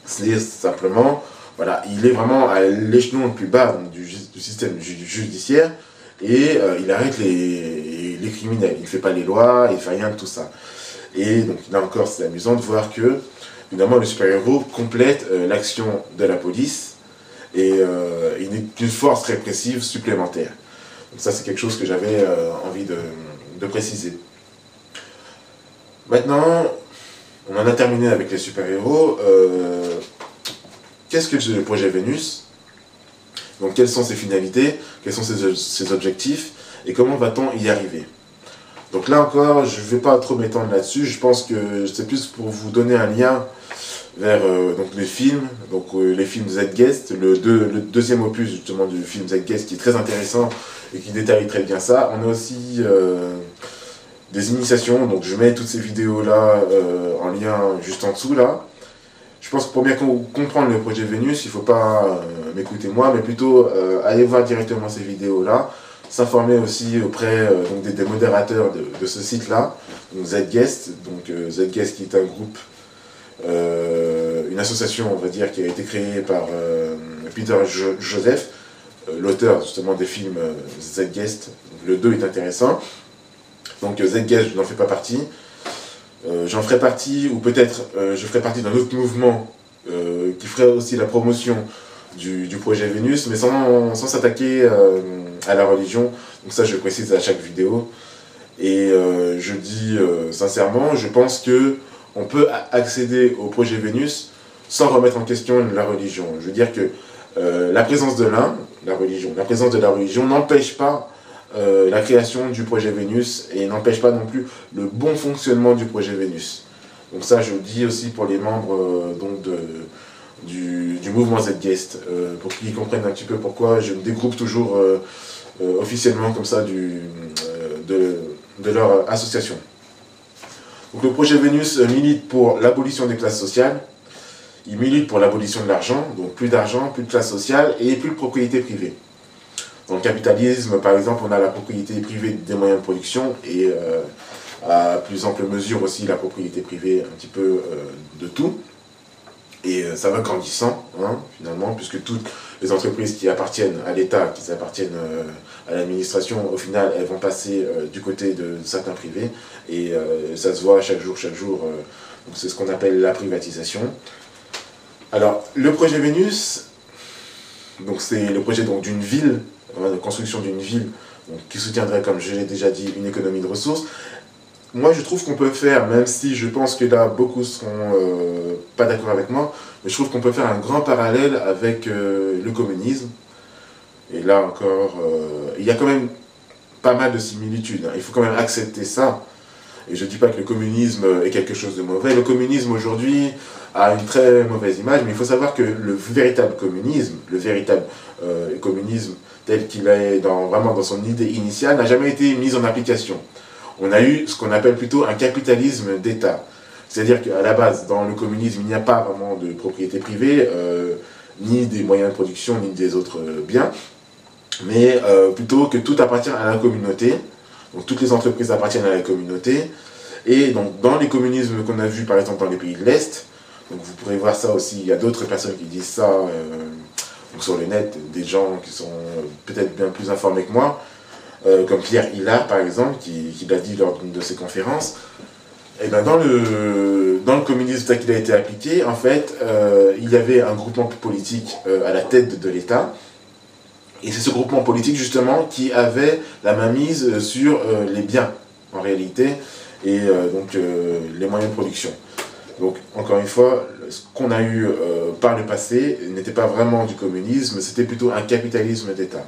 C'est simplement, voilà, il est vraiment à l'échelon le plus bas donc, du système judiciaire et il arrête les criminels. Il ne fait pas les lois, il ne fait rien de tout ça. Et donc là encore, c'est amusant de voir que, évidemment, le super-héros complète l'action de la police et il est une force répressive supplémentaire. Donc ça, c'est quelque chose que j'avais envie de préciser. Maintenant, on en a terminé avec les super-héros. Qu'est-ce que le projet Vénus? Donc, quelles sont ses finalités? Quels sont ses objectifs? Et comment va-t-on y arriver? Donc là encore, je ne vais pas trop m'étendre là-dessus. Je pense que c'est plus pour vous donner un lien vers donc les films. Donc les films Z-Guest, le deuxième opus justement du film Z-Guest qui est très intéressant et qui détaille très bien ça. On a aussi des initiations. Donc je mets toutes ces vidéos-là en lien juste en dessous là. Je pense que pour bien comprendre le projet Vénus, il ne faut pas m'écouter moi, mais plutôt aller voir directement ces vidéos-là, s'informer aussi auprès donc des modérateurs de ce site-là, donc Z-Guest, Z-Guest qui est un groupe, une association, on va dire, qui a été créée par Peter Joseph, l'auteur justement des films Z-Guest. Le 2 est intéressant. Donc Z-Guest, je n'en fais pas partie. J'en ferai partie, ou peut-être je ferai partie d'un autre mouvement qui ferait aussi la promotion du projet Vénus, mais sans s'attaquer à la religion. Donc ça, je le précise à chaque vidéo. Et je dis sincèrement, je pense que on peut accéder au projet Vénus sans remettre en question la religion. Je veux dire que la présence de la présence de la religion n'empêche pas la création du projet Vénus et n'empêche pas non plus le bon fonctionnement du projet Vénus. Donc ça, je le dis aussi pour les membres du mouvement Z-Guest, pour qu'ils comprennent un petit peu pourquoi je me dégroupe toujours officiellement comme ça de leur association. Donc le projet Vénus milite pour l'abolition des classes sociales, il milite pour l'abolition de l'argent, donc plus d'argent, plus de classe sociale et plus de propriété privée. Dans le capitalisme, par exemple, on a la propriété privée des moyens de production et à plus ample mesure aussi la propriété privée un petit peu de tout. Et ça va grandissant, hein, finalement, puisque toutes les entreprises qui appartiennent à l'État, qui appartiennent à l'administration, au final, elles vont passer du côté de certains privés. Et ça se voit chaque jour. C'est ce qu'on appelle la privatisation. Alors, le projet Vénus, c'est le projet d'une ville, de construction d'une ville qui soutiendrait, comme je l'ai déjà dit, une économie de ressources. Moi, je trouve qu'on peut faire, même si je pense que là, beaucoup seront pas d'accord avec moi, mais je trouve qu'on peut faire un grand parallèle avec le communisme. Et là encore, il y a quand même pas mal de similitudes. Hein. Il faut quand même accepter ça. Et je ne dis pas que le communisme est quelque chose de mauvais. Le communisme aujourd'hui a une très mauvaise image, mais il faut savoir que le véritable communisme, tel qu'il est vraiment dans son idée initiale, n'a jamais été mis en application. On a eu ce qu'on appelle plutôt un capitalisme d'État. C'est-à-dire qu'à la base, dans le communisme, il n'y a pas vraiment de propriété privée, ni des moyens de production, ni des autres biens, mais plutôt que tout appartient à la communauté. Donc toutes les entreprises appartiennent à la communauté. Et donc dans les communismes qu'on a vus par exemple dans les pays de l'Est, donc vous pourrez voir ça aussi, il y a d'autres personnes qui disent ça donc sur le net, des gens qui sont peut-être bien plus informés que moi, comme Pierre Hillard par exemple, qui l'a dit lors d'une de ses conférences. Et ben dans le communisme tel qu'il a été appliqué, en fait, il y avait un groupement politique à la tête de l'État. Et c'est ce groupement politique justement qui avait la mainmise sur les biens en réalité et les moyens de production. Donc encore une fois, ce qu'on a eu par le passé n'était pas vraiment du communisme, c'était plutôt un capitalisme d'État.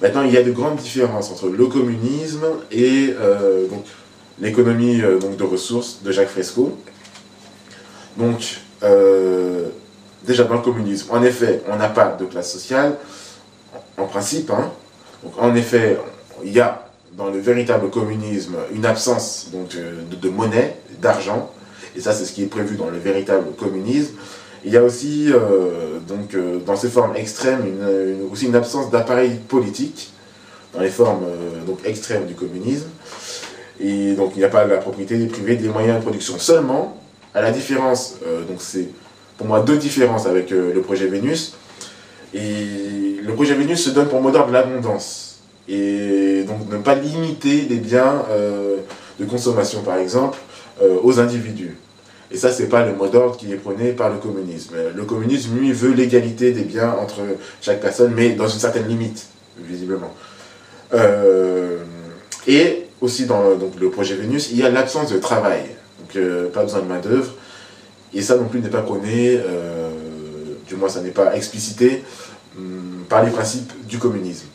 Maintenant, il y a de grandes différences entre le communisme et l'économie de ressources de Jacques Fresco. Donc, déjà dans le communisme, en effet, on n'a pas de classe sociale, en principe. Hein. Donc, en effet, il y a dans le véritable communisme une absence de monnaie, d'argent, et ça c'est ce qui est prévu dans le véritable communisme. Il y a aussi, dans ces formes extrêmes, aussi une absence d'appareil politique, dans les formes extrêmes du communisme. Et donc il n'y a pas la propriété privée des moyens de production. Seulement, à la différence, c'est pour moi deux différences avec le projet Vénus. Et le projet Vénus se donne pour mot d'ordre l'abondance. Et donc ne pas limiter les biens de consommation, par exemple, aux individus. Et ça, c'est pas le mot d'ordre qui est prôné par le communisme. Le communisme, lui, veut l'égalité des biens entre chaque personne, mais dans une certaine limite, visiblement. Et aussi dans donc, le projet Vénus, il y a l'absence de travail. Donc pas besoin de main-d'œuvre. Et ça non plus n'est pas prôné, du moins ça n'est pas explicité, par les principes du communisme.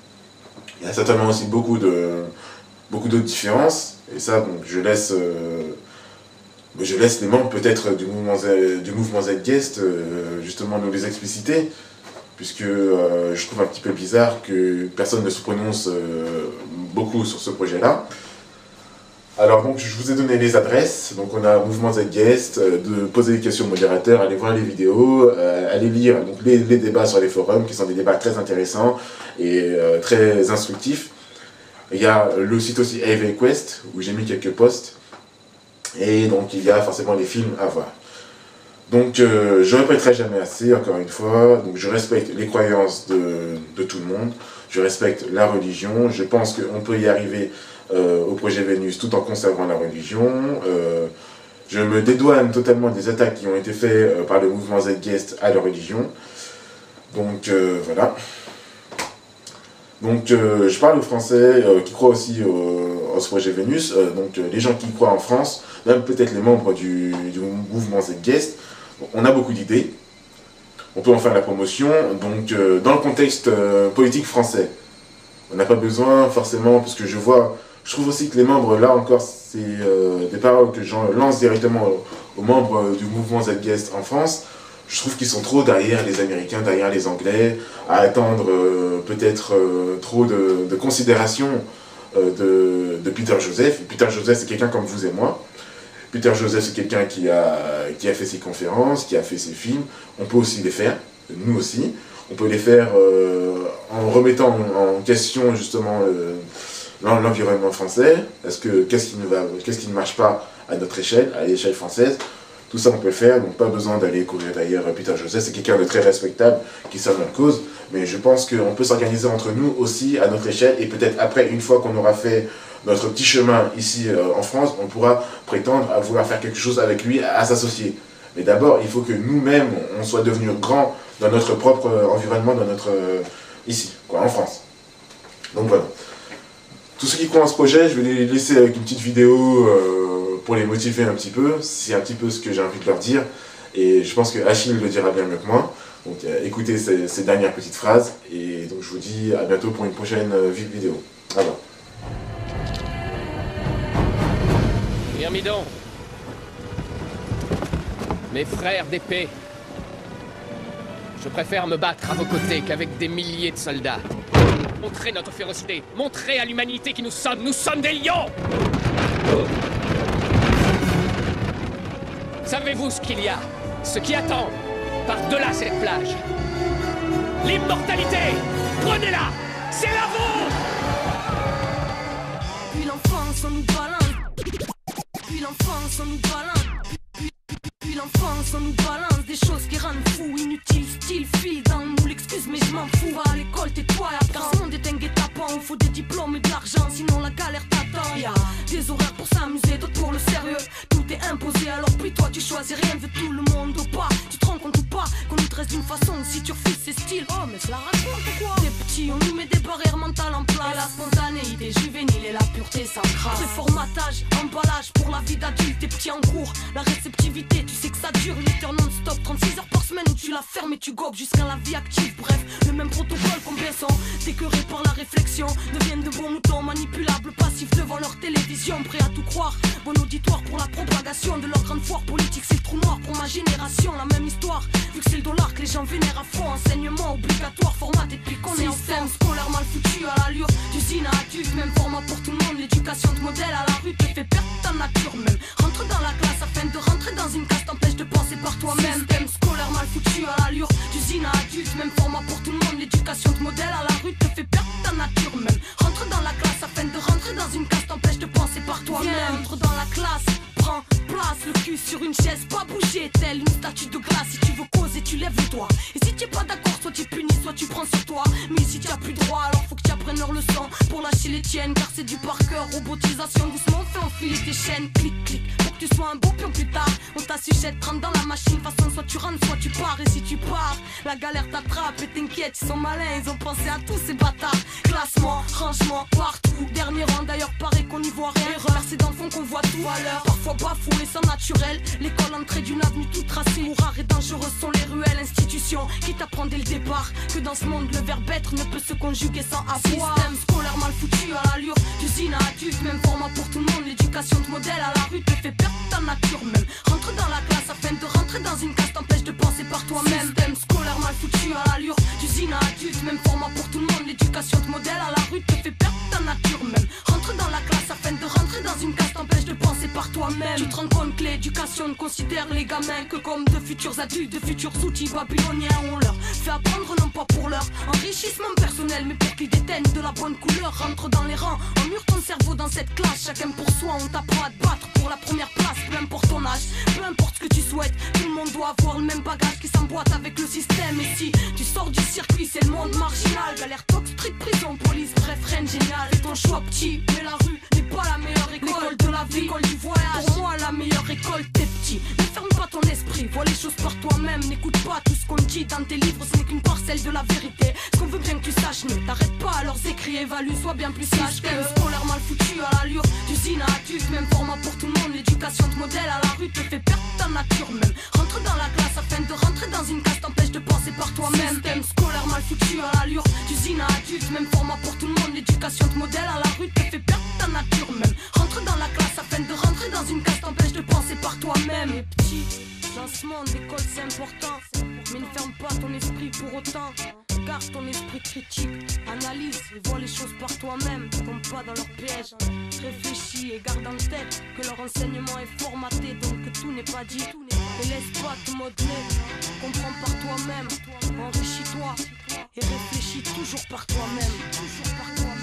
Il y a certainement aussi beaucoup d'autres différences. Et ça, donc, je laisse les membres peut-être du mouvement Zeitgeist justement nous les expliciter, puisque je trouve un petit peu bizarre que personne ne se prononce beaucoup sur ce projet-là. Alors donc je vous ai donné les adresses, donc on a Mouvement Zeitgeist, de poser des questions au modérateur, allez voir les vidéos, allez lire donc, les débats sur les forums, qui sont des débats très intéressants et très instructifs. Il y a le site aussi AveQuest, où j'ai mis quelques posts, et donc il y a forcément les films à voir. Donc je ne répéterai jamais assez, encore une fois, donc je respecte les croyances de tout le monde, je respecte la religion, je pense qu'on peut y arriver au projet Vénus tout en conservant la religion. Je me dédouane totalement des attaques qui ont été faites par le mouvement Zeitgeist à la religion. Donc voilà. Donc je parle aux Français qui croient aussi à ce projet Vénus, donc les gens qui croient en France, même peut-être les membres du mouvement Zeitgeist. On a beaucoup d'idées, on peut en faire la promotion, donc dans le contexte politique français. On n'a pas besoin forcément, parce que je trouve aussi que les membres, là encore, c'est des paroles que j'en lance directement aux membres du mouvement Zeitgeist en France. Je trouve qu'ils sont trop derrière les Américains, derrière les Anglais, à attendre peut-être trop de considération de Peter Joseph. Peter Joseph, c'est quelqu'un comme vous et moi. Peter Joseph, c'est quelqu'un qui a fait ses conférences, qui a fait ses films. On peut aussi les faire, nous aussi. On peut les faire en remettant en question justement l'environnement français. Qu'est-ce qui ne marche pas à notre échelle, à l'échelle française? Tout ça on peut le faire, donc pas besoin d'aller courir derrière Peter Joseph, c'est quelqu'un de très respectable qui sert notre cause, mais je pense qu'on peut s'organiser entre nous aussi à notre échelle, et peut-être après, une fois qu'on aura fait notre petit chemin ici en France, on pourra prétendre à vouloir faire quelque chose avec lui, à s'associer. Mais d'abord, il faut que nous-mêmes, on soit devenus grands dans notre propre environnement, ici, en France. Donc voilà. Tous ceux qui croient en ce projet, je vais les laisser avec une petite vidéo pour les motiver un petit peu. C'est un petit peu ce que j'ai envie de leur dire. Et je pense que Achille le dira bien mieux que moi. Donc écoutez ces dernières petites phrases. Et donc je vous dis à bientôt pour une prochaine vidéo. Au revoir. Myrmidon, mes frères d'épée, je préfère me battre à vos côtés qu'avec des milliers de soldats. Montrez notre férocité, montrez à l'humanité qui nous sommes des lions! Savez-vous ce qu'il y a, ce qui attend, par-delà cette plage? L'immortalité! Prenez-la! C'est la vôtre! Puis l'enfance, on nous balance. Puis l'enfance, on nous balance. Puis l'enfance, on nous balance des choses qui rendent fous, inutiles, style, fil dans le moule, excuse mais je m'en fous. À l'école, tais-toi et apprends. Car ce monde est un guet-apens, il faut des diplômes et de l'argent, sinon la galère t'attend. Y'a des horaires pour s'amuser, d'autres pour le sérieux. Tout est imposé, alors puis toi tu choisis rien de tout le monde ou pas. Tu te rends compte ou pas qu'on nous dresse d'une façon, si tu refuses c'est style. Oh mais cela raconte ou quoi? Des petits, on nous met des barrières mentales en place. La spontanéité juvénile et la pureté s'encrasse. C'est formatage, emballage pour la vie d'adulte. Des petits en cours, la réceptivité, tu sais que ça dure. 8 heures non-stop, 36 heures par semaine où tu la fermes et tu gobes jusqu'à la vie active. Bref, le même protocole combien sont décœurés par la réflexion, deviennent de bons moutons manipulables, passifs devant leur télévision, prêts à tout croire. Bon auditoire pour la propagation de leur grande foire politique, c'est le trou noir pour ma génération. La même histoire, vu que c'est le dollar que les gens vénèrent à fond. Enseignement obligatoire, formaté depuis qu'on est enfant. Scolaire mal foutu à l'allure d'usine à adulte, même format pour tout le monde. L'éducation de modèle à la rue te fait perdre ta nature même. Rentre dans la classe afin de rentrer dans une case t'empêche de penser par toi-même. Système scolaire mal foutu à l'allure d'usine à adulte, même format pour tout le monde. L'éducation de modèle à la rue te fait perdre ta nature même. Rentre dans la classe afin de rentrer dans une case t'empêche de penser par toi-même. Entre dans la classe, prends place, le cul sur une chaise, pas bouger, telle une statue de glace. Si tu veux tu lèves le doigt. Et si t'es pas d'accord, soit tu punis, soit tu prends sur toi. Mais si t'as plus droit, alors faut que tu apprennes leur leçon pour lâcher les tiennes, car c'est du par cœur. Robotisation, doucement fais enfiler tes chaînes. Clic, clic, pour que tu sois un beau pion plus tard. On t'assuchette, rentre dans la machine, façon soit tu rentres, soit tu pars. Et si tu pars, la galère t'attrape et t'inquiète, ils sont malins, ils ont pensé à tous ces bâtards. Classement, rangement, partout, dernier rang, d'ailleurs paraît qu'on n'y voit rien. Erreur, c'est dans le fond qu'on voit tout à l'heure. Parfois bafoué, sans naturel, l'école entrée d'une avenue toute tracée où rares et dangereuses sont les ruelles. Institutions qui t'apprend dès le départ que dans ce monde le verbe être ne peut se conjuguer sans avoir. Système scolaire mal foutu à l'allure d'usine à adulte, même format pour tout le monde. L'éducation de modèle à la rue te fait perdre ta nature même. Rentre dans la classe afin de rentrer dans une case t'empêche de penser par toi-même. Système scolaire mal foutu à l'allure d'usine à adulte, même format pour tout le monde. L'éducation de modèle à la rue te fait perdre ta nature même. Rentre dans la classe afin de rentrer dans une case t'empêche de penser par toi-même. Tu te rends compte que l'éducation ne considère les gamins que comme de futurs adultes, de futurs outils babyloniens. On leur fait apprendre non pas pour leur enrichissement personnel, mais pour qu'ils déteignent de la bonne couleur. Rentre dans les rangs, emmure ton cerveau dans cette classe. Chacun pour soi, on t'apprend à te battre pour la première place. Peu importe ton âge, peu importe ce que tu souhaites, tout le monde doit avoir le même bagage qui s'emboîte avec le système. Et si tu sors du circuit, c'est le monde marginal. Galère, tox, street, prison, police, bref, rien de génial. C'est ton choix petit, mais la rue n'est pas la meilleure école. L'école de la vie, l'école du voyage. Pour moi, la meilleure école, t'es petit. Ne ferme pas ton esprit, vois les choses par toi-même. N'écoute pas tout ce qu'on dit dans tes livres, ce n'est qu'une parcelle de la vérité. Ce qu'on veut bien que tu saches, ne t'arrête pas à leurs écrits, évalue, sois bien plus sage. Système scolaire mal foutu à l'allure d'usine à adulte, même format pour tout le monde. L'éducation de modèle à la rue te fait perdre ta nature même. Rentre dans la classe afin de rentrer dans une case t'empêche de penser par toi-même. Système scolaire mal foutu à l'allure d'usine à adulte, même format pour tout le monde. L'éducation de modèle à la rue te fait perdre ta nature même. Rentre dans la classe afin de rentrer dans une case t'empêche de penser par toi-même. Et petit, dans ce monde, l'école c'est important, mais ne ferme pas ton esprit pour autant. Garde ton esprit critique, analyse et vois les choses par toi-même. Tombe pas dans leur piège, réfléchis et garde en tête que leur enseignement est formaté, donc que tout n'est pas dit. Et laisse pas te modeler, comprends par toi-même, enrichis-toi et réfléchis toujours par toi-même. Toujours par toi-même.